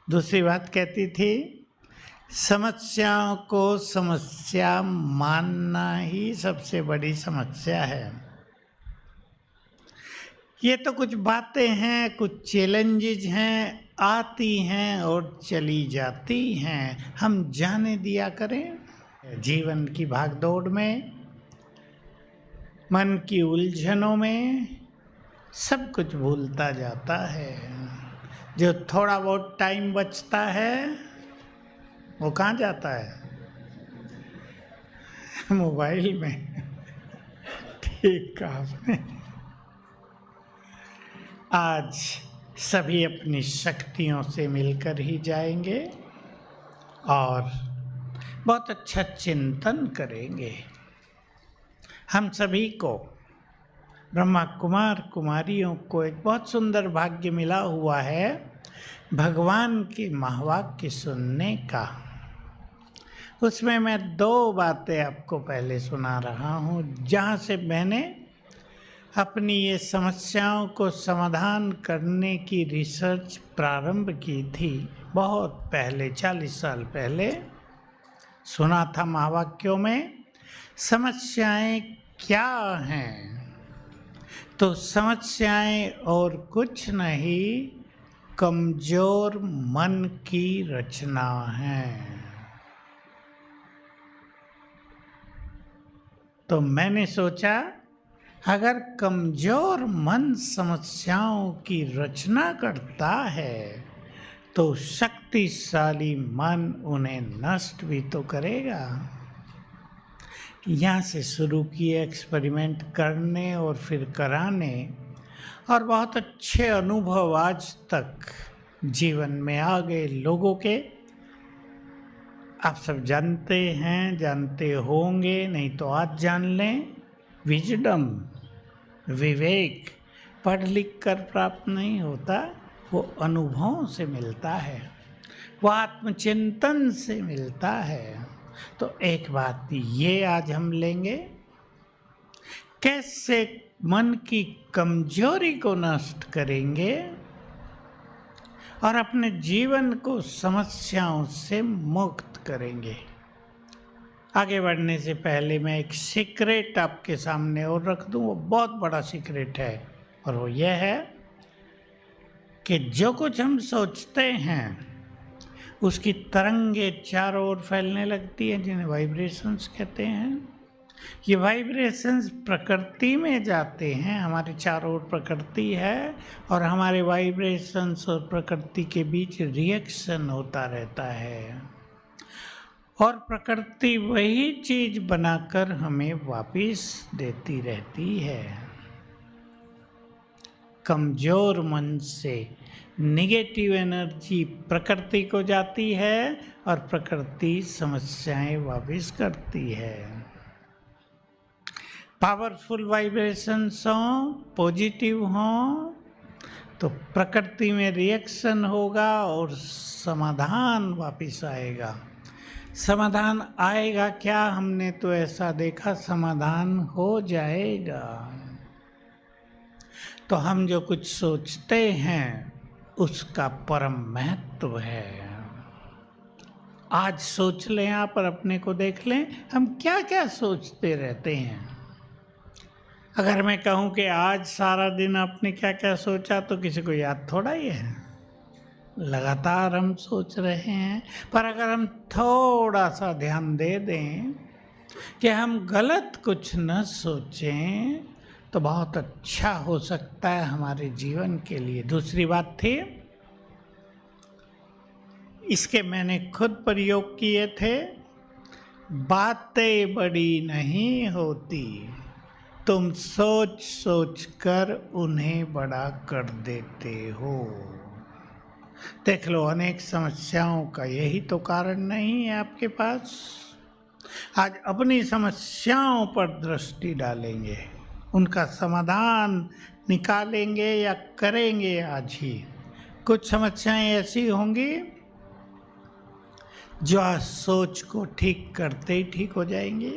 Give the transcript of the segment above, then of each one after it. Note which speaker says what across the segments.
Speaker 1: दूसरी बात कहती थी, समस्याओं को समस्या मानना ही सबसे बड़ी समस्या है। ये तो कुछ बातें हैं, कुछ चैलेंजेस हैं, आती हैं और चली जाती हैं, हम जाने दिया करें। जीवन की भागदौड़ में, मन की उलझनों में सब कुछ भूलता जाता है। जो थोड़ा बहुत टाइम बचता है वो कहाँ जाता है? मोबाइल में। ठीक कहा आपने। आज सभी अपनी शक्तियों से मिलकर ही जाएंगे और बहुत अच्छा चिंतन करेंगे। हम सभी को, ब्रह्मा कुमार कुमारियों को एक बहुत सुंदर भाग्य मिला हुआ है भगवान के महावाक्य सुनने का। उसमें मैं दो बातें आपको पहले सुना रहा हूँ, जहाँ से मैंने अपनी ये समस्याओं को समाधान करने की रिसर्च प्रारंभ की थी। बहुत पहले, 40 साल पहले सुना था महावाक्यों में, समस्याएं क्या हैं? तो समस्याएं और कुछ नहीं, कमजोर मन की रचना है। तो मैंने सोचा, अगर कमजोर मन समस्याओं की रचना करता है तो शक्तिशाली मन उन्हें नष्ट भी तो करेगा। यहाँ से शुरू किए एक्सपेरिमेंट करने और फिर कराने, और बहुत अच्छे अनुभव आज तक जीवन में आ गए लोगों के। आप सब जानते हैं, जानते होंगे, नहीं तो आज जान लें। विजडम, विवेक पढ़ लिख कर प्राप्त नहीं होता, वो अनुभवों से मिलता है, वो आत्मचिंतन से मिलता है। तो एक बात ये आज हम लेंगे, कैसे मन की कमजोरी को नष्ट करेंगे और अपने जीवन को समस्याओं से मुक्त करेंगे। आगे बढ़ने से पहले मैं एक सीक्रेट आपके सामने और रख दूं, वो बहुत बड़ा सीक्रेट है, और वो ये है कि जो कुछ हम सोचते हैं उसकी तरंगे चारों ओर फैलने लगती हैं, जिन्हें वाइब्रेशंस कहते हैं। ये वाइब्रेशंस प्रकृति में जाते हैं, हमारे चारों ओर प्रकृति है, और हमारे वाइब्रेशंस और प्रकृति के बीच रिएक्शन होता रहता है, और प्रकृति वही चीज बनाकर हमें वापस देती रहती है। कमजोर मन से नेगेटिव एनर्जी प्रकृति को जाती है और प्रकृति समस्याएं वापस करती है। पावरफुल वाइब्रेशंस हों, पॉजिटिव हों, तो प्रकृति में रिएक्शन होगा और समाधान वापस आएगा। समाधान आएगा क्या? हमने तो ऐसा देखा, समाधान हो जाएगा। तो हम जो कुछ सोचते हैं उसका परम महत्व है। आज सोच लें आप और अपने को देख लें, हम क्या क्या सोचते रहते हैं। अगर मैं कहूं कि आज सारा दिन आपने क्या क्या सोचा, तो किसी को याद थोड़ा ही है। लगातार हम सोच रहे हैं, पर अगर हम थोड़ा सा ध्यान दे दें कि हम गलत कुछ न सोचें, तो बहुत अच्छा हो सकता है हमारे जीवन के लिए। दूसरी बात थी, इसके मैंने खुद प्रयोग किए थे, बातें बड़ी नहीं होती, तुम सोच सोच कर उन्हें बड़ा कर देते हो। देख लो, अनेक समस्याओं का यही तो कारण नहीं है आपके पास। आज अपनी समस्याओं पर दृष्टि डालेंगे, उनका समाधान निकालेंगे या करेंगे आज ही। कुछ समस्याएं ऐसी होंगी जो आज सोच को ठीक करते ही ठीक हो जाएंगी।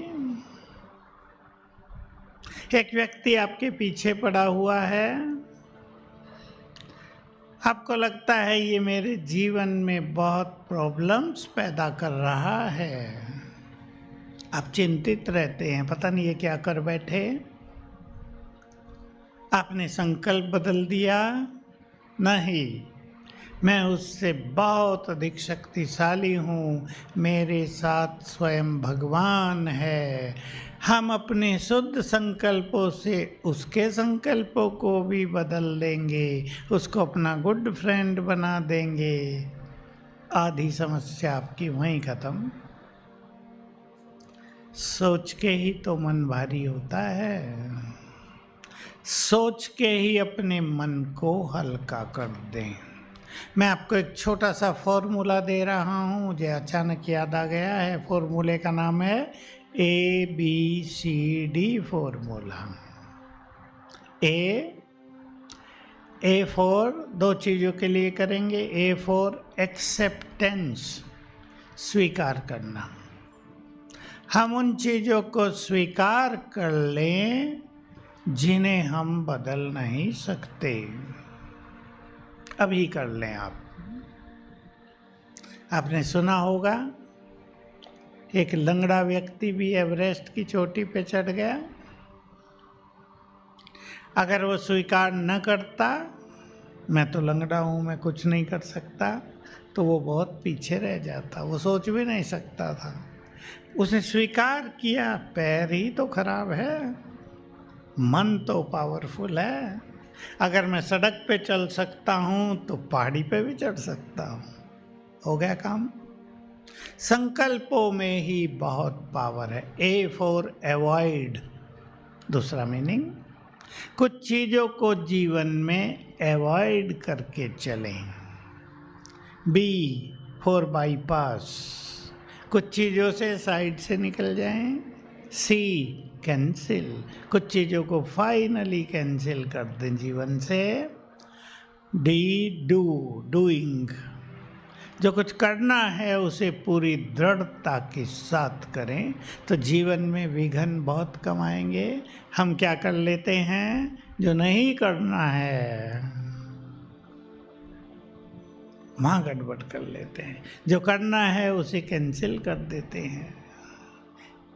Speaker 1: एक व्यक्ति आपके पीछे पड़ा हुआ है, आपको लगता है ये मेरे जीवन में बहुत प्रॉब्लम्स पैदा कर रहा है, आप चिंतित रहते हैं, पता नहीं ये क्या कर बैठे। आपने संकल्प बदल दिया, नहीं, मैं उससे बहुत अधिक शक्तिशाली हूँ, मेरे साथ स्वयं भगवान है। हम अपने शुद्ध संकल्पों से उसके संकल्पों को भी बदल देंगे, उसको अपना गुड फ्रेंड बना देंगे, आधी समस्या आपकी वहीं खत्म। सोच के ही तो मन भारी होता है, सोच के ही अपने मन को हल्का कर दें। मैं आपको एक छोटा सा फॉर्मूला दे रहा हूँ, मुझे अचानक याद आ गया है। फॉर्मूले का नाम है ABCD फॉर्मूला। ए फॉर दो चीज़ों के लिए करेंगे। ए फॉर एक्सेप्टेंस, स्वीकार करना। हम उन चीज़ों को स्वीकार कर लें जिन्हें हम बदल नहीं सकते। अभी कर लें आप। आपने सुना होगा एक लंगड़ा व्यक्ति भी एवरेस्ट की चोटी पे चढ़ गया। अगर वो स्वीकार न करता, मैं तो लंगड़ा हूँ, मैं कुछ नहीं कर सकता, तो वो बहुत पीछे रह जाता, वो सोच भी नहीं सकता था। उसने स्वीकार किया, पैर ही तो खराब है, मन तो पावरफुल है। अगर मैं सड़क पे चल सकता हूँ तो पहाड़ी पे भी चढ़ सकता हूँ। हो गया काम। संकल्पों में ही बहुत पावर है। ए फॉर अवॉइड, दूसरा मीनिंग, कुछ चीज़ों को जीवन में अवॉइड करके चलें। बी फॉर बाईपास, कुछ चीज़ों से साइड से निकल जाएं। सी कैंसिल, कुछ चीज़ों को फाइनली कैंसिल कर दें जीवन से। डी डूइंग, जो कुछ करना है उसे पूरी दृढ़ता के साथ करें तो जीवन में विघ्न बहुत कम आएंगे। हम क्या कर लेते हैं, जो नहीं करना है वहाँ गड़बड़ कर लेते हैं, जो करना है उसे कैंसिल कर देते हैं,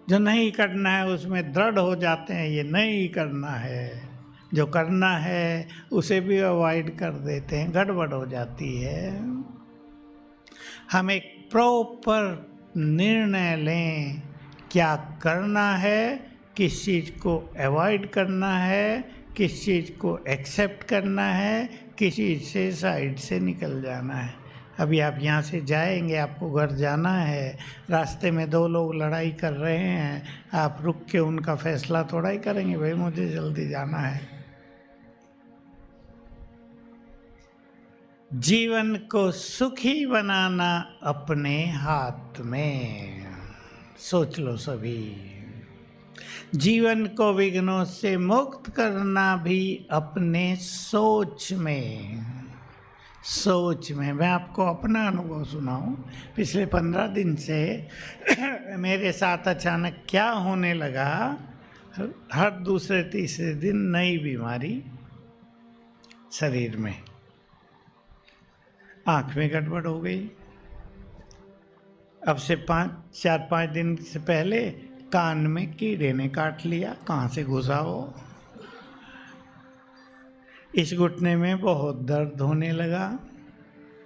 Speaker 1: जो नहीं करना है उसमें दृढ़ हो जाते हैं, ये नहीं करना है। जो करना है उसे भी अवॉइड कर देते हैं, गड़बड़ हो जाती है। हम एक प्रॉपर निर्णय लें, क्या करना है, किस चीज़ को अवॉइड करना है, किस चीज़ को एक्सेप्ट करना है, किस चीज़ से साइड से निकल जाना है। अभी आप यहाँ से जाएंगे, आपको घर जाना है, रास्ते में दो लोग लड़ाई कर रहे हैं, आप रुक के उनका फैसला थोड़ा ही करेंगे, भाई मुझे जल्दी जाना है। जीवन को सुखी बनाना अपने हाथ में, सोच लो सभी। जीवन को विघ्नों से मुक्त करना भी अपने सोच में। मैं आपको अपना अनुभव सुनाऊं। पिछले 15 दिन से मेरे साथ अचानक क्या होने लगा, हर दूसरे तीसरे दिन नई बीमारी शरीर में। आँख में गड़बड़ हो गई। अब से 4-5 दिन से पहले कान में कीड़े ने काट लिया, कहाँ से घुसा हो। इस घुटने में बहुत दर्द होने लगा।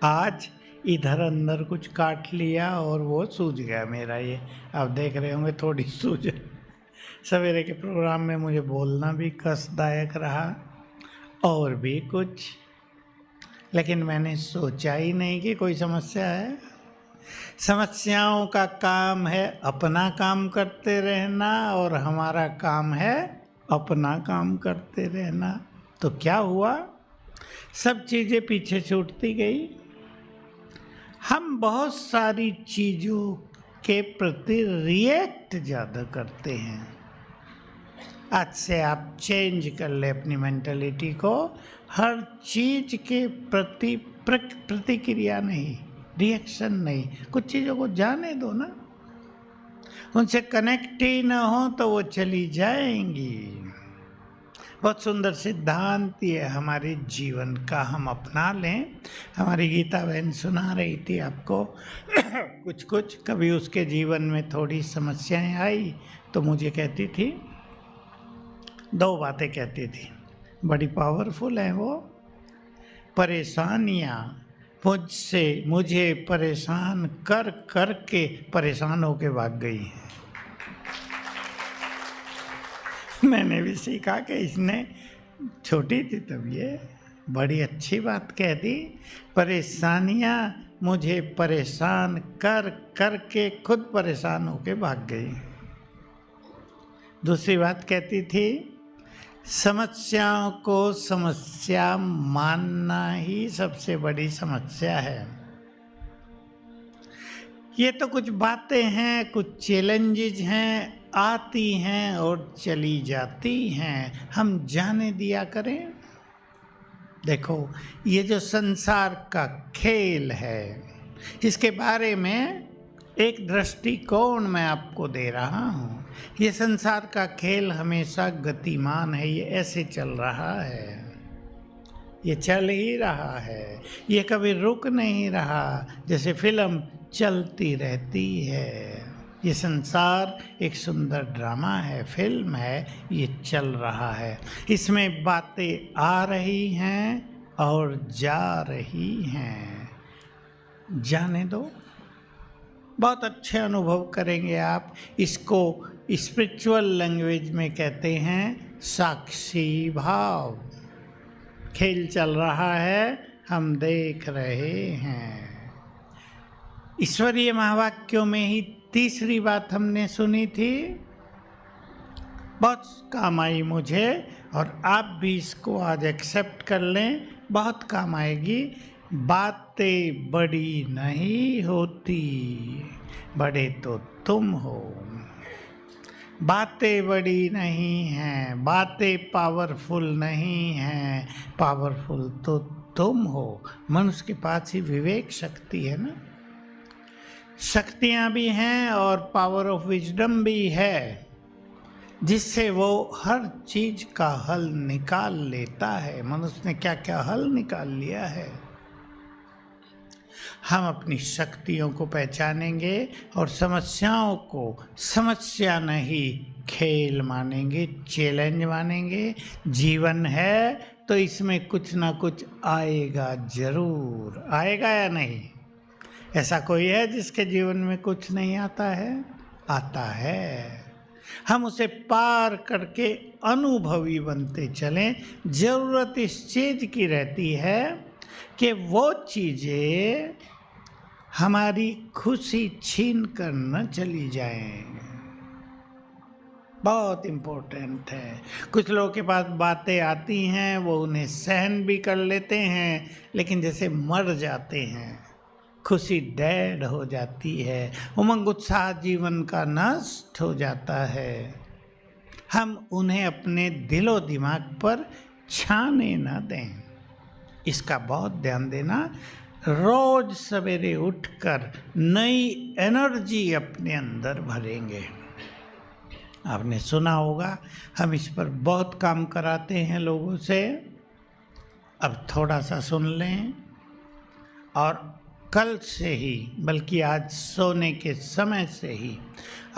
Speaker 1: आज इधर अंदर कुछ काट लिया और वो सूज गया मेरा। ये आप देख रहे होंगे थोड़ी सूज। सवेरे के प्रोग्राम में मुझे बोलना भी कष्टदायक रहा और भी कुछ, लेकिन मैंने सोचा ही नहीं कि कोई समस्या है। समस्याओं का काम है अपना काम करते रहना और हमारा काम है अपना काम करते रहना। तो क्या हुआ, सब चीज़ें पीछे छूटती गई। हम बहुत सारी चीज़ों के प्रति रिएक्ट ज़्यादा करते हैं। आज से आप चेंज कर ले अपनी मेंटलिटी को। हर चीज़ के प्रति प्रतिक्रिया नहीं, रिएक्शन नहीं। कुछ चीज़ों को जाने दो ना, उनसे कनेक्ट ही ना हो तो वो चली जाएंगी। बहुत सुंदर सिद्धांत ये हमारे जीवन का हम अपना लें। हमारी गीता बहन सुना रही थी आपको कुछ कुछ। कभी उसके जीवन में थोड़ी समस्याएं आई तो मुझे कहती थी, दो बातें कहती थी, बड़ी पावरफुल है वो। परेशानियाँ मुझे परेशान कर कर के परेशान होके भाग गई हैं। मैंने भी सीखा कि इसने, छोटी थी तब ये बड़ी अच्छी बात कह दी, परेशानियाँ मुझे परेशान कर कर के खुद परेशान होके भाग गई। दूसरी बात कहती थी, समस्याओं को समस्या मानना ही सबसे बड़ी समस्या है। ये तो कुछ बातें हैं, कुछ चैलेंजेस हैं, आती हैं और चली जाती हैं, हम जाने दिया करें। देखो, ये जो संसार का खेल है, इसके बारे में एक दृष्टिकोण मैं आपको दे रहा हूँ। ये संसार का खेल हमेशा गतिमान है, ये ऐसे चल रहा है, ये चल ही रहा है, ये कभी रुक नहीं रहा, जैसे फिल्म चलती रहती है। ये संसार एक सुंदर ड्रामा है, फिल्म है, ये चल रहा है। इसमें बातें आ रही हैं और जा रही हैं, जाने दो, बहुत अच्छे अनुभव करेंगे आप। इसको स्पिरिचुअल लैंग्वेज में कहते हैं साक्षी भाव। खेल चल रहा है, हम देख रहे हैं। ईश्वरीय महावाक्यों में ही तीसरी बात हमने सुनी थी, बहुत काम आई मुझे, और आप भी इसको आज एक्सेप्ट कर लें, बहुत काम आएगी। बातें बड़ी नहीं होती, बड़े तो तुम हो। बातें बड़ी नहीं हैं, बातें पावरफुल नहीं हैं, पावरफुल तो तुम हो। मनुष्य के पास ही विवेक शक्ति है ना, शक्तियाँ भी हैं और पावर ऑफ विजडम भी है, जिससे वो हर चीज का हल निकाल लेता है। मनुष्य ने क्या क्या हल निकाल लिया है। हम अपनी शक्तियों को पहचानेंगे और समस्याओं को समस्या नहीं खेल मानेंगे, चैलेंज मानेंगे। जीवन है तो इसमें कुछ ना कुछ आएगा, जरूर आएगा या नहीं? ऐसा कोई है जिसके जीवन में कुछ नहीं आता है? आता है। हम उसे पार करके अनुभवी बनते चलें। जरूरत इस चीज की रहती है कि वो चीजें हमारी खुशी छीन कर न चली जाएं। बहुत इम्पोर्टेंट है। कुछ लोगों के पास बातें आती हैं, वो उन्हें सहन भी कर लेते हैं, लेकिन जैसे मर जाते हैं, खुशी डेड हो जाती है, उमंग उत्साह जीवन का नष्ट हो जाता है। हम उन्हें अपने दिलो दिमाग पर छाने ना दें, इसका बहुत ध्यान देना। रोज सवेरे उठकर नई एनर्जी अपने अंदर भरेंगे। आपने सुना होगा, हम इस पर बहुत काम कराते हैं लोगों से। अब थोड़ा सा सुन लें और कल से ही, बल्कि आज सोने के समय से ही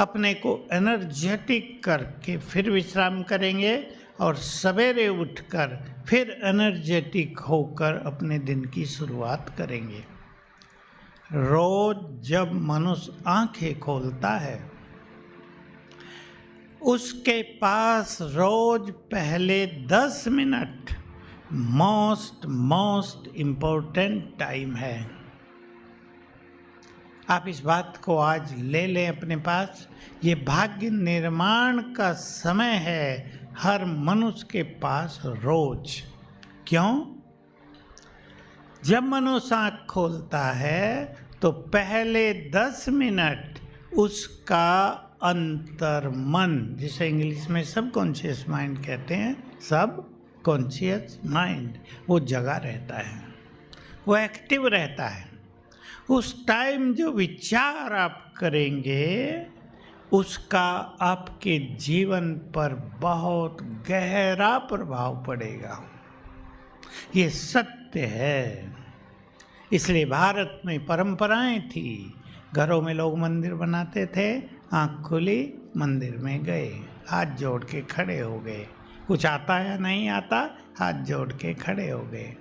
Speaker 1: अपने को एनर्जेटिक करके फिर विश्राम करेंगे और सवेरे उठकर फिर एनर्जेटिक होकर अपने दिन की शुरुआत करेंगे। रोज जब मनुष्य आंखें खोलता है, उसके पास रोज पहले 10 मिनट मोस्ट इम्पोर्टेंट टाइम है। आप इस बात को आज ले लें अपने पास। ये भाग्य निर्माण का समय है हर मनुष्य के पास रोज। क्यों? जब मनुष्य आँख खोलता है तो पहले 10 मिनट उसका अंतर मन, जिसे इंग्लिश में सब कॉन्शियस माइंड कहते हैं, सब कॉन्शियस माइंड, वो जगा रहता है, वो एक्टिव रहता है। उस टाइम जो विचार आप करेंगे उसका आपके जीवन पर बहुत गहरा प्रभाव पड़ेगा। ये सत्य है। इसलिए भारत में परंपराएं थी। घरों में लोग मंदिर बनाते थे, आँख खुली मंदिर में गए, हाथ जोड़ के खड़े हो गए, कुछ आता या नहीं आता हाथ जोड़ के खड़े हो गए।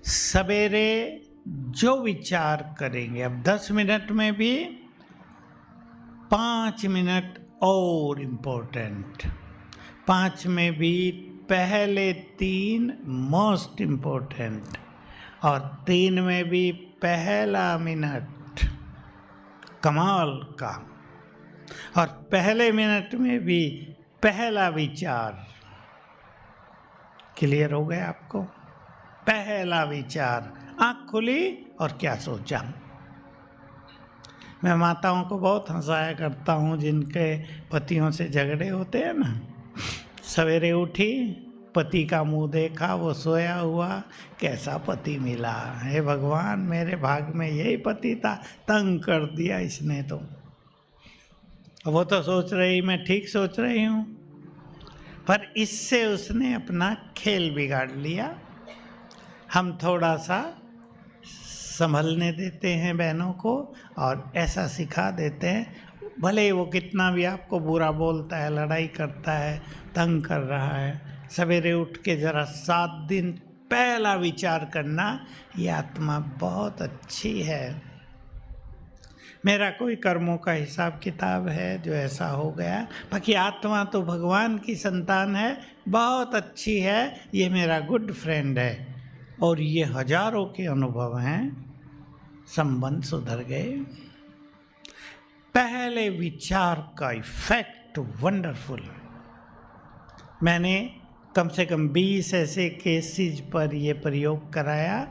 Speaker 1: सवेरे जो विचार करेंगे, अब 10 मिनट में भी 5 मिनट और इम्पोर्टेंट, 5 में भी पहले 3 मोस्ट इम्पोर्टेंट, और 3 में भी पहला मिनट कमाल का, और पहले मिनट में भी पहला विचार। क्लियर हो गया आपको? पहला विचार, आँख खुली और क्या सोचा। मैं माताओं को बहुत हंसाया करता हूँ जिनके पतियों से झगड़े होते हैं ना। सवेरे उठी, पति का मुंह देखा, वो सोया हुआ, कैसा पति मिला, हे भगवान मेरे भाग में यही पति था, तंग कर दिया इसने तो। वो तो सोच रही मैं ठीक सोच रही हूँ, पर इससे उसने अपना खेल बिगाड़ लिया। हम थोड़ा सा संभलने देते हैं बहनों को और ऐसा सिखा देते हैं, भले वो कितना भी आपको बुरा बोलता है, लड़ाई करता है, तंग कर रहा है, सवेरे उठ के ज़रा 7 दिन पहला विचार करना, ये आत्मा बहुत अच्छी है। मेरा कोई कर्मों का हिसाब किताब है जो ऐसा हो गया, बाकी आत्मा तो भगवान की संतान है, बहुत अच्छी है, ये मेरा गुड फ्रेंड है। और ये हजारों के अनुभव हैं, संबंध सुधर गए। पहले विचार का इफेक्ट वंडरफुल। मैंने कम से कम 20 ऐसे केसेस पर ये प्रयोग कराया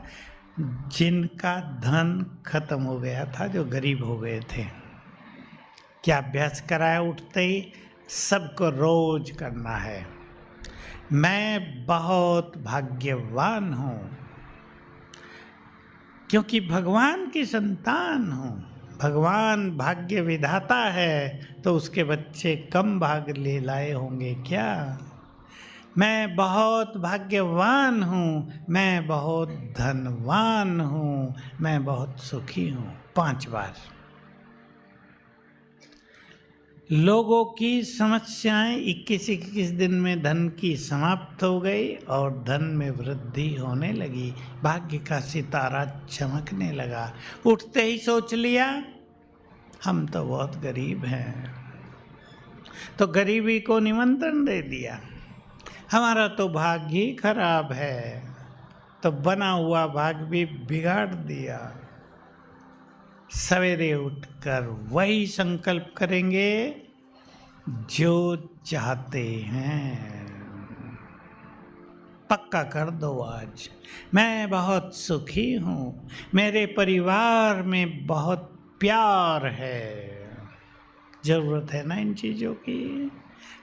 Speaker 1: जिनका धन खत्म हो गया था, जो गरीब हो गए थे। क्या अभ्यास कराया? उठते ही सबको रोज करना है, मैं बहुत भाग्यवान हूँ क्योंकि भगवान की संतान हूँ। भगवान भाग्य विधाता है तो उसके बच्चे कम भाग ले लाए होंगे क्या? मैं बहुत भाग्यवान हूँ, मैं बहुत धनवान हूँ, मैं बहुत सुखी हूँ। 5 बार। लोगों की समस्याएं 21 दिन में धन की समाप्त हो गई और धन में वृद्धि होने लगी, भाग्य का सितारा चमकने लगा। उठते ही सोच लिया हम तो बहुत गरीब हैं, तो गरीबी को निमंत्रण दे दिया। हमारा तो भाग्य ही खराब है, तो बना हुआ भाग्य भी बिगाड़ दिया। सवेरे उठकर वही संकल्प करेंगे जो चाहते हैं। पक्का कर दो आज, मैं बहुत सुखी हूँ, मेरे परिवार में बहुत प्यार है। जरूरत है ना इन चीज़ों की।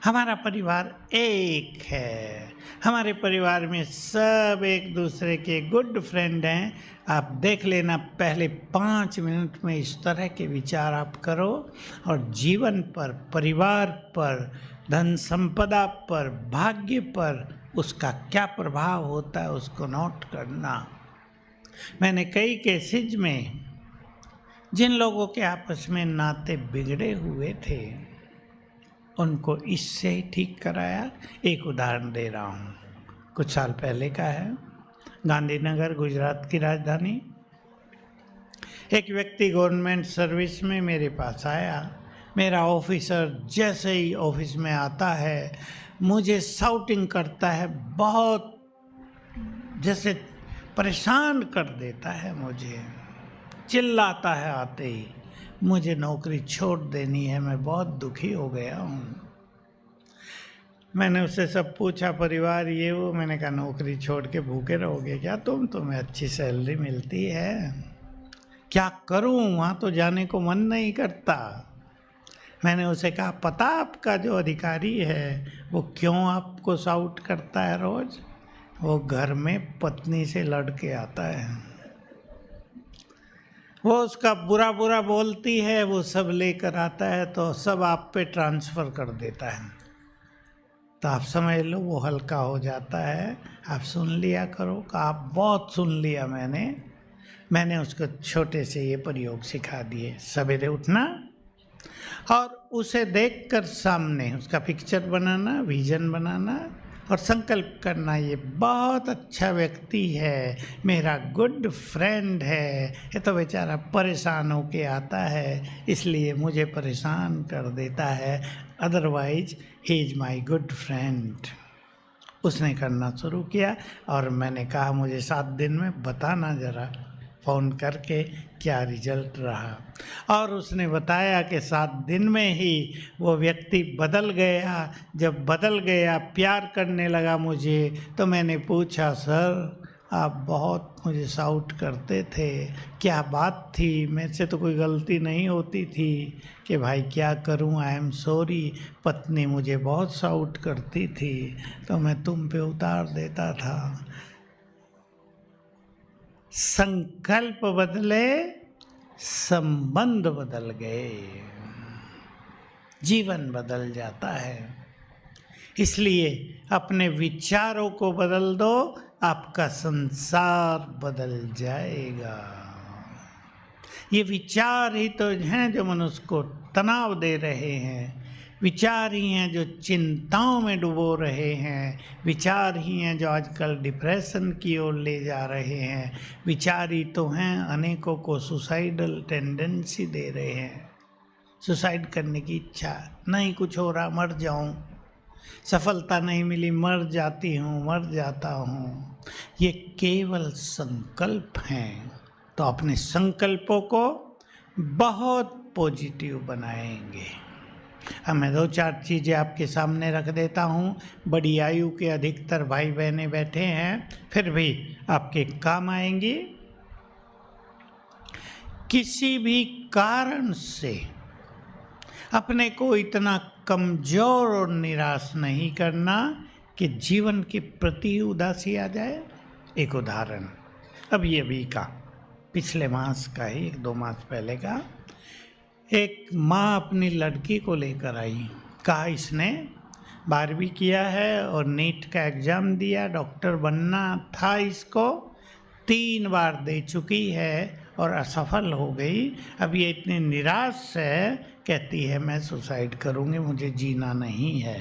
Speaker 1: हमारा परिवार एक है, हमारे परिवार में सब एक दूसरे के गुड फ्रेंड हैं। आप देख लेना, पहले 5 मिनट में इस तरह के विचार आप करो और जीवन पर, परिवार पर, धन संपदा पर, भाग्य पर उसका क्या प्रभाव होता है उसको नोट करना। मैंने कई केसेज में जिन लोगों के आपस में नाते बिगड़े हुए थे उनको इससे ही ठीक कराया। एक उदाहरण दे रहा हूँ, कुछ साल पहले का है। गांधीनगर गुजरात की राजधानी। एक व्यक्ति गवर्नमेंट सर्विस में मेरे पास आया। मेरा ऑफिसर जैसे ही ऑफिस में आता है मुझे शाउटिंग करता है, बहुत जैसे परेशान कर देता है, मुझे चिल्लाता है आते ही, मुझे नौकरी छोड़ देनी है, मैं बहुत दुखी हो गया हूँ। मैंने उससे सब पूछा, परिवार ये वो। मैंने कहा नौकरी छोड़ के भूखे रहोगे क्या तुम? तुम्हें अच्छी सैलरी मिलती है। क्या करूँ, वहाँ तो जाने को मन नहीं करता। मैंने उसे कहा पता आपका जो अधिकारी है वो क्यों आपको शाउट करता है रोज? वो घर में पत्नी से लड़ के आता है। वो उसका बुरा बुरा बोलती है, वो सब लेकर आता है तो सब आप पे ट्रांसफ़र कर देता है। तो आप समझ लो वो हल्का हो जाता है। आप सुन लिया करो, कहा बहुत सुन लिया मैंने उसको छोटे से ये प्रयोग सिखा दिए। सवेरे उठना और उसे देखकर सामने उसका पिक्चर बनाना, विजन बनाना और संकल्प करना, ये बहुत अच्छा व्यक्ति है, मेरा गुड फ्रेंड है। ये तो बेचारा परेशान होके आता है, इसलिए मुझे परेशान कर देता है, otherwise he is my good friend. उसने करना शुरू किया और मैंने कहा मुझे 7 दिन में बताना ज़रा फ़ोन करके क्या रिजल्ट रहा। और उसने बताया कि 7 दिन में ही वो व्यक्ति बदल गया। जब बदल गया, प्यार करने लगा मुझे, तो मैंने पूछा, सर आप बहुत मुझे शाउट करते थे, क्या बात थी? मेरे से तो कोई गलती नहीं होती थी कि भाई क्या करूं, आई एम सॉरी, पत्नी मुझे बहुत शाउट करती थी तो मैं तुम पे उतार देता था। संकल्प बदले, संबंध बदल गए, जीवन बदल जाता है। इसलिए अपने विचारों को बदल दो, आपका संसार बदल जाएगा। ये विचार ही तो हैं जो मनुष्य को तनाव दे रहे हैं, विचार ही हैं जो चिंताओं में डुबो रहे हैं, विचार ही हैं जो आजकल डिप्रेशन की ओर ले जा रहे हैं, विचार ही तो हैं अनेकों को सुसाइडल टेंडेंसी दे रहे हैं। सुसाइड करने की इच्छा, नहीं कुछ हो रहा, मर जाऊं, सफलता नहीं मिली, मर जाती हूँ, मर जाता हूँ। ये केवल संकल्प हैं। तो अपने संकल्पों को बहुत पॉजिटिव बनाएंगे। अब मैं 2-4 चीज़ें आपके सामने रख देता हूँ। बड़ी आयु के अधिकतर भाई बहनें बैठे हैं, फिर भी आपके काम आएंगी। किसी भी कारण से अपने को इतना कमज़ोर और निराश नहीं करना कि जीवन के प्रति उदासी आ जाए। एक उदाहरण अभी का, पिछले मास का ही, 1-2 मास पहले का। एक माँ अपनी लड़की को लेकर आई, कहा इसने 12वीं किया है और नीट का एग्ज़ाम दिया, डॉक्टर बनना था इसको, 3 बार दे चुकी है और असफल हो गई। अब ये इतनी निराश है, कहती है मैं सुसाइड करूँगी, मुझे जीना नहीं है।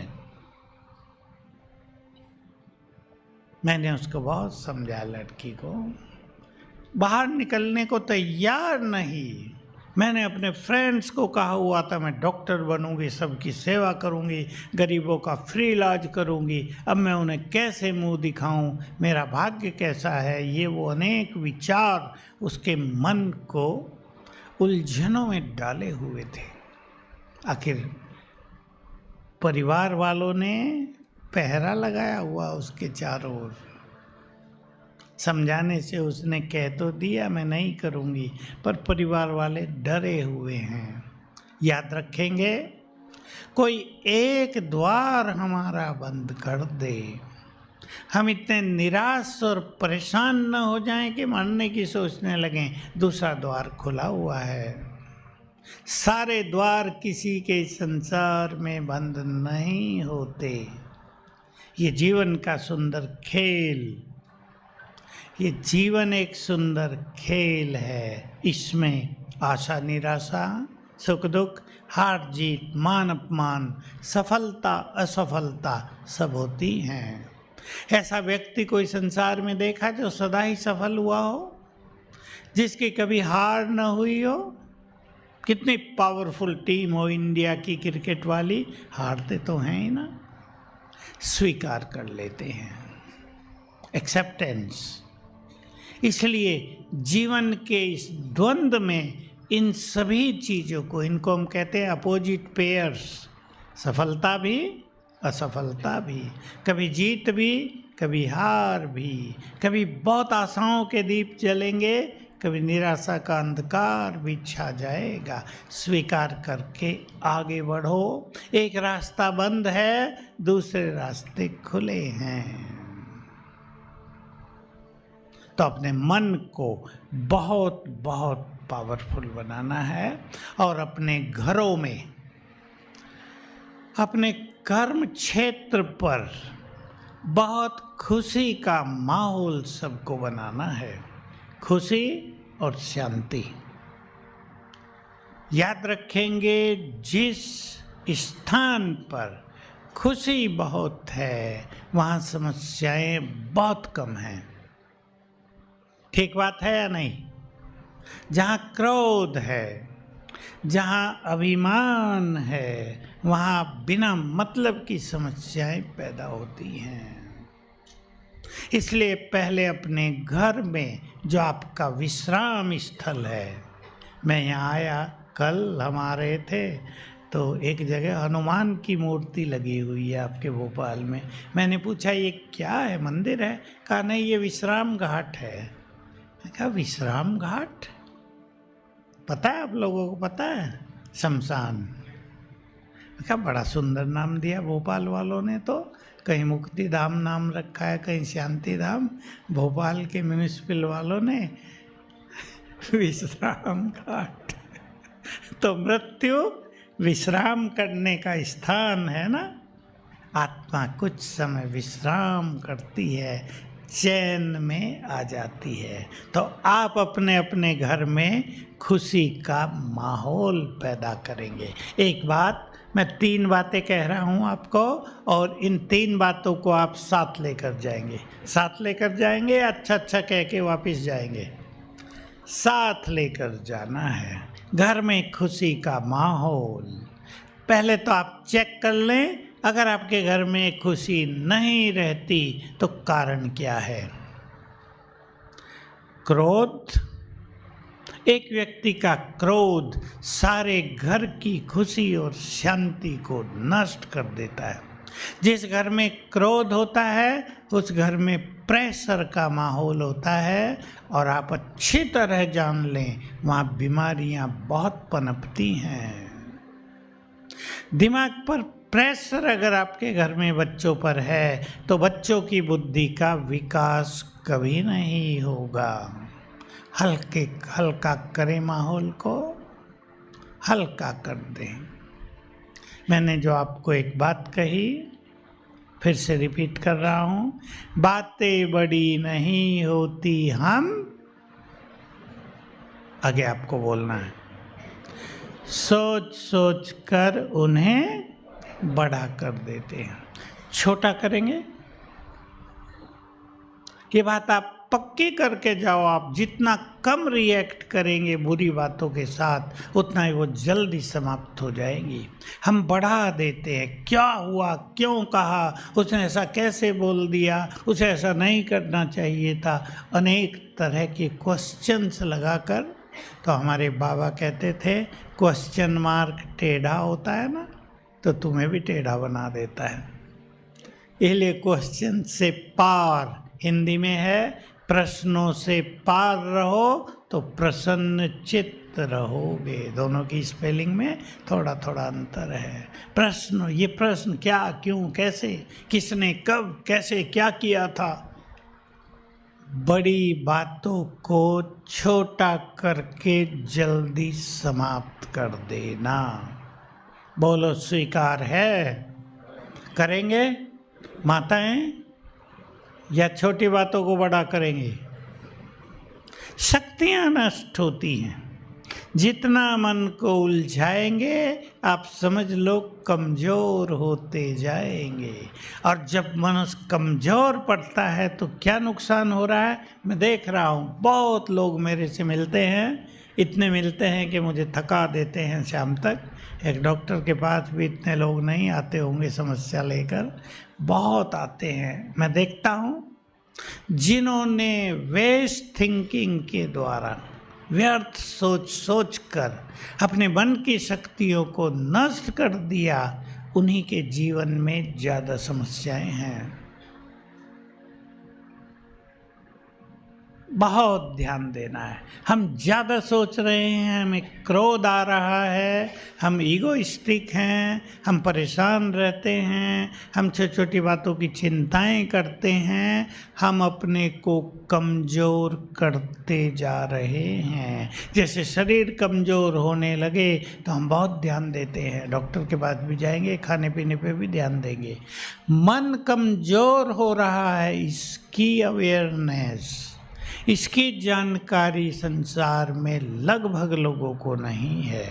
Speaker 1: मैंने उसको बहुत समझाया, लड़की को बाहर निकलने को तैयार नहीं। मैंने अपने फ्रेंड्स को कहा हुआ था मैं डॉक्टर बनूंगी, सबकी सेवा करूंगी, गरीबों का फ्री इलाज करूंगी, अब मैं उन्हें कैसे मुंह दिखाऊं, मेरा भाग्य कैसा है। ये वो अनेक विचार उसके मन को उलझनों में डाले हुए थे। आखिर परिवार वालों ने पहरा लगाया हुआ उसके चारों ओर। समझाने से उसने कह तो दिया मैं नहीं करूँगी, पर परिवार वाले डरे हुए हैं। याद रखेंगे, कोई एक द्वार हमारा बंद कर दे, हम इतने निराश और परेशान न हो जाएं कि मरने की सोचने लगें, दूसरा द्वार खुला हुआ है। सारे द्वार किसी के संसार में बंद नहीं होते। ये जीवन का सुंदर खेल, ये जीवन एक सुंदर खेल है। इसमें आशा निराशा, सुख दुख, हार जीत, मान अपमान, सफलता असफलता सब होती हैं। ऐसा व्यक्ति कोई संसार में देखा जो सदा ही सफल हुआ हो, जिसकी कभी हार न हुई हो? कितनी पावरफुल टीम हो इंडिया की क्रिकेट वाली, हारते तो हैं ही ना, स्वीकार कर लेते हैं, एक्सेप्टेंस। इसलिए जीवन के इस द्वंद्व में इन सभी चीज़ों को, इनको हम कहते हैं अपोजिट पेयर्स, सफलता भी असफलता भी, कभी जीत भी कभी हार भी, कभी बहुत आशाओं के दीप जलेंगे, कभी निराशा का अंधकार भी छा जाएगा। स्वीकार करके आगे बढ़ो। एक रास्ता बंद है, दूसरे रास्ते खुले हैं। तो अपने मन को बहुत बहुत पावरफुल बनाना है और अपने घरों में, अपने कर्म क्षेत्र पर बहुत खुशी का माहौल सबको बनाना है, खुशी और शांति। याद रखेंगे, जिस स्थान पर खुशी बहुत है वहाँ समस्याएं बहुत कम हैं। ठीक बात है या नहीं? जहाँ क्रोध है, जहाँ अभिमान है, वहाँ बिना मतलब की समस्याएं पैदा होती हैं। इसलिए पहले अपने घर में जो आपका विश्राम स्थल है, मैं यहाँ आया, कल हमारे थे तो एक जगह हनुमान की मूर्ति लगी हुई है आपके भोपाल में। मैंने पूछा ये क्या है, मंदिर है? कहा नहीं, ये विश्राम घाट है। मैं कहा विश्राम घाट? पता है आप लोगों को? पता है? शमशान। मैं कहा बड़ा सुंदर नाम दिया भोपाल वालों ने, तो कहीं मुक्ति धाम नाम रखा है, कहीं शांति धाम। भोपाल के म्यूनिसिपल वालों ने विश्राम घाट। तो मृत्यु विश्राम करने का स्थान है ना। आत्मा कुछ समय विश्राम करती है, चैन में आ जाती है। तो आप अपने अपने घर में खुशी का माहौल पैदा करेंगे। एक बात, मैं 3 बातें कह रहा हूँ आपको, और इन 3 बातों को आप साथ लेकर जाएंगे। साथ लेकर जाएंगे, अच्छा अच्छा कह के वापस जाएंगे। साथ लेकर जाना है। घर में खुशी का माहौल। पहले तो आप चेक कर लें, अगर आपके घर में खुशी नहीं रहती तो कारण क्या है? क्रोध। एक व्यक्ति का क्रोध सारे घर की खुशी और शांति को नष्ट कर देता है। जिस घर में क्रोध होता है उस घर में प्रेशर का माहौल होता है, और आप अच्छी तरह जान लें वहाँ बीमारियाँ बहुत पनपती हैं। दिमाग पर प्रेशर अगर आपके घर में बच्चों पर है तो बच्चों की बुद्धि का विकास कभी नहीं होगा। हल्का करें, माहौल को हल्का कर दें। मैंने जो आपको एक बात कही, फिर से रिपीट कर रहा हूँ, बातें बड़ी नहीं होती, हम आगे आपको बोलना है, सोच सोच कर उन्हें बड़ा कर देते हैं। छोटा करेंगे, ये बात आप पक्की करके जाओ। आप जितना कम रिएक्ट करेंगे बुरी बातों के साथ, उतना ही वो जल्दी समाप्त हो जाएगी। हम बढ़ा देते हैं, क्या हुआ, क्यों कहा, उसने ऐसा कैसे बोल दिया, उसे ऐसा नहीं करना चाहिए था, अनेक तरह के क्वेश्चंस लगाकर। तो हमारे बाबा कहते थे, क्वेश्चन मार्क टेढ़ा होता है ना, तो तुम्हें भी टेढ़ा बना देता है। इसलिए क्वेश्चन से पार, हिंदी में है, प्रश्नों से पार रहो तो प्रसन्न चित्त रहोगे। दोनों की स्पेलिंग में थोड़ा थोड़ा अंतर है। प्रश्न, ये प्रश्न क्या, क्यों, कैसे, किसने, कब, कैसे, क्या किया था। बड़ी बातों को छोटा करके जल्दी समाप्त कर देना। बोलो स्वीकार है? करेंगे माताएं, या छोटी बातों को बड़ा करेंगे? शक्तियां नष्ट होती हैं। जितना मन को उलझाएंगे आप समझ लो कमज़ोर होते जाएंगे। और जब मनुष्य कमज़ोर पड़ता है तो क्या नुकसान हो रहा है, मैं देख रहा हूँ। बहुत लोग मेरे से मिलते हैं, इतने मिलते हैं कि मुझे थका देते हैं शाम तक। एक डॉक्टर के पास भी इतने लोग नहीं आते होंगे समस्या लेकर, बहुत आते हैं। मैं देखता हूँ जिन्होंने वेस्ट थिंकिंग के द्वारा, व्यर्थ सोच सोच कर अपने मन की शक्तियों को नष्ट कर दिया, उन्हीं के जीवन में ज़्यादा समस्याएं हैं। बहुत ध्यान देना है। हम ज़्यादा सोच रहे हैं, हमें क्रोध आ रहा है, हम ईगोइस्टिक हैं, हम परेशान रहते हैं, हम छोटी छोटी बातों की चिंताएं करते हैं, हम अपने को कमज़ोर करते जा रहे हैं। जैसे शरीर कमज़ोर होने लगे तो हम बहुत ध्यान देते हैं, डॉक्टर के पास भी जाएंगे, खाने पीने पे भी ध्यान देंगे। मन कमज़ोर हो रहा है, इसकी अवेयरनेस, इसकी जानकारी संसार में लगभग लोगों को नहीं है।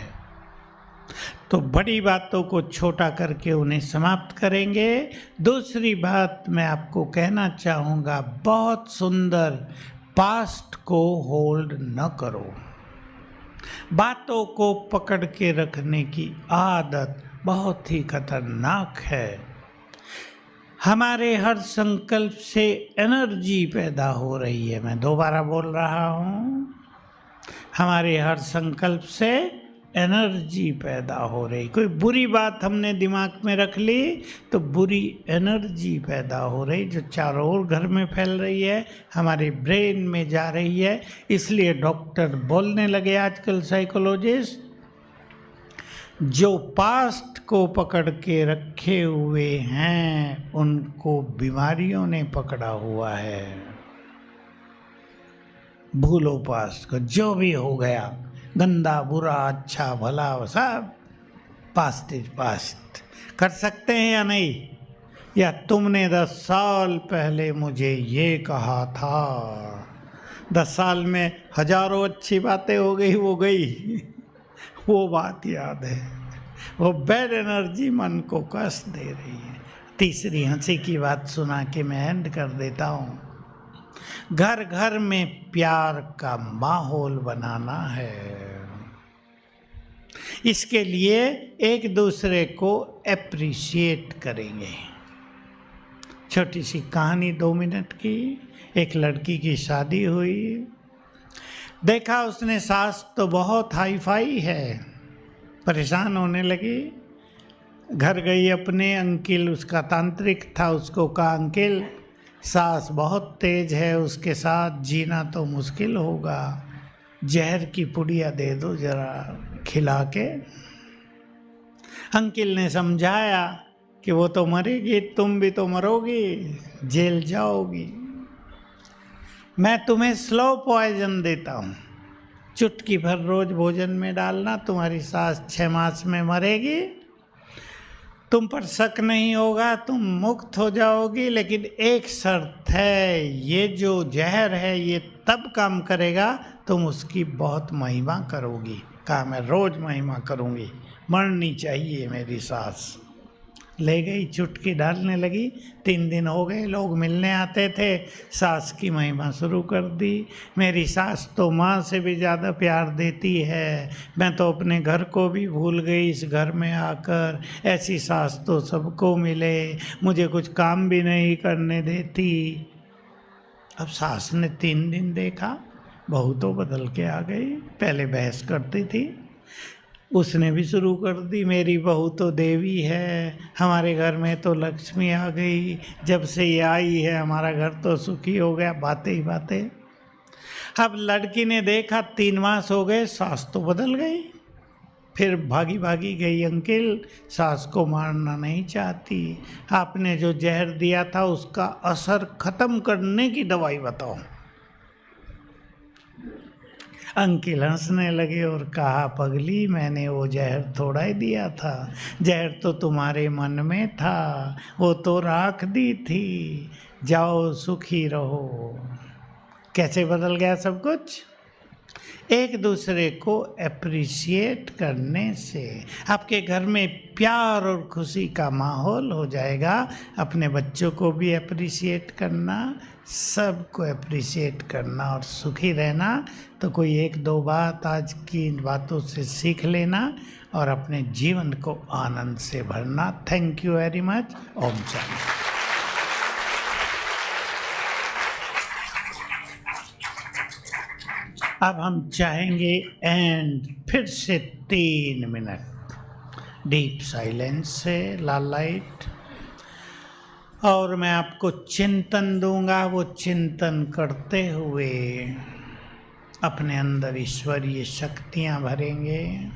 Speaker 1: तो बड़ी बातों को छोटा करके उन्हें समाप्त करेंगे। दूसरी बात मैं आपको कहना चाहूँगा, बहुत सुंदर, पास्ट को होल्ड न करो। बातों को पकड़ के रखने की आदत बहुत ही खतरनाक है। हमारे हर संकल्प से एनर्जी पैदा हो रही है। मैं दोबारा बोल रहा हूँ, हमारे हर संकल्प से एनर्जी पैदा हो रही। कोई बुरी बात हमने दिमाग में रख ली तो बुरी एनर्जी पैदा हो रही, जो चारों ओर घर में फैल रही है, हमारे ब्रेन में जा रही है। इसलिए डॉक्टर बोलने लगे आजकल, साइकोलॉजिस्ट, जो पास्ट को पकड़ के रखे हुए हैं उनको बीमारियों ने पकड़ा हुआ है। भूलो पास्ट को, जो भी हो गया, गंदा बुरा अच्छा भला सब पास्ट इज पास्ट। कर सकते हैं या नहीं? या तुमने 10 साल पहले मुझे ये कहा था, 10 साल में हजारों अच्छी बातें हो गई, वो गई, वो बात याद है। वो बैड एनर्जी मन को कष्ट दे रही है। तीसरी हंसी की बात सुना के मैं एंड कर देता हूँ। घर घर में प्यार का माहौल बनाना है। इसके लिए एक दूसरे को एप्रिशिएट करेंगे। छोटी सी कहानी 2 मिनट की। एक लड़की की शादी हुई, देखा उसने सास तो बहुत हाई फाई है, परेशान होने लगी। घर गई अपने, अंकिल उसका तांत्रिक था, उसको कहा अंकिल सास बहुत तेज है, उसके साथ जीना तो मुश्किल होगा, जहर की पुड़िया दे दो जरा खिला के। अंकिल ने समझाया कि वो तो मरेगी, तुम भी तो मरोगी, जेल जाओगी, मैं तुम्हें स्लो पॉइजन देता हूँ, चुटकी भर रोज भोजन में डालना, तुम्हारी सास 6 मास में मरेगी, तुम पर शक नहीं होगा, तुम मुक्त हो जाओगी, लेकिन एक शर्त है, ये जो जहर है ये तब काम करेगा तुम उसकी बहुत महिमा करोगी। कहा मैं रोज महिमा करूँगी, मरनी चाहिए मेरी सास। ले गई, चुटकी डालने लगी। 3 दिन हो गए, लोग मिलने आते थे, सास की महिमा शुरू कर दी। मेरी सास तो माँ से भी ज़्यादा प्यार देती है, मैं तो अपने घर को भी भूल गई इस घर में आकर, ऐसी सास तो सबको मिले, मुझे कुछ काम भी नहीं करने देती। अब सास ने 3 दिन देखा, बहू तो बदल के आ गई। पहले बहस करती थी, उसने भी शुरू कर दी, मेरी बहू तो देवी है, हमारे घर में तो लक्ष्मी आ गई, जब से ये आई है हमारा घर तो सुखी हो गया। बातें ही बातें। अब लड़की ने देखा 3 मास हो गए, सास तो बदल गई। फिर भागी भागी गई, अंकिल सास को मारना नहीं चाहती, आपने जो जहर दिया था उसका असर खत्म करने की दवाई बताओ। अंकिल हंसने लगे और कहा पगली, मैंने वो जहर थोड़ा ही दिया था, जहर तो तुम्हारे मन में था, वो तो राख दी थी, जाओ सुखी रहो। कैसे बदल गया सब कुछ? एक दूसरे को एप्रिशिएट करने से आपके घर में प्यार और खुशी का माहौल हो जाएगा। अपने बच्चों को भी एप्रिशिएट करना, सबको एप्रिशिएट करना और सुखी रहना। तो कोई 1-2 बात आज की इन बातों से सीख लेना और अपने जीवन को आनंद से भरना। Thank you very much. ओम शांति। अब हम चाहेंगे एंड फिर से 3 मिनट डीप साइलेंस से, लाल लाइट। और मैं आपको चिंतन दूंगा, वो चिंतन करते हुए अपने अंदर ईश्वरीय शक्तियां भरेंगे।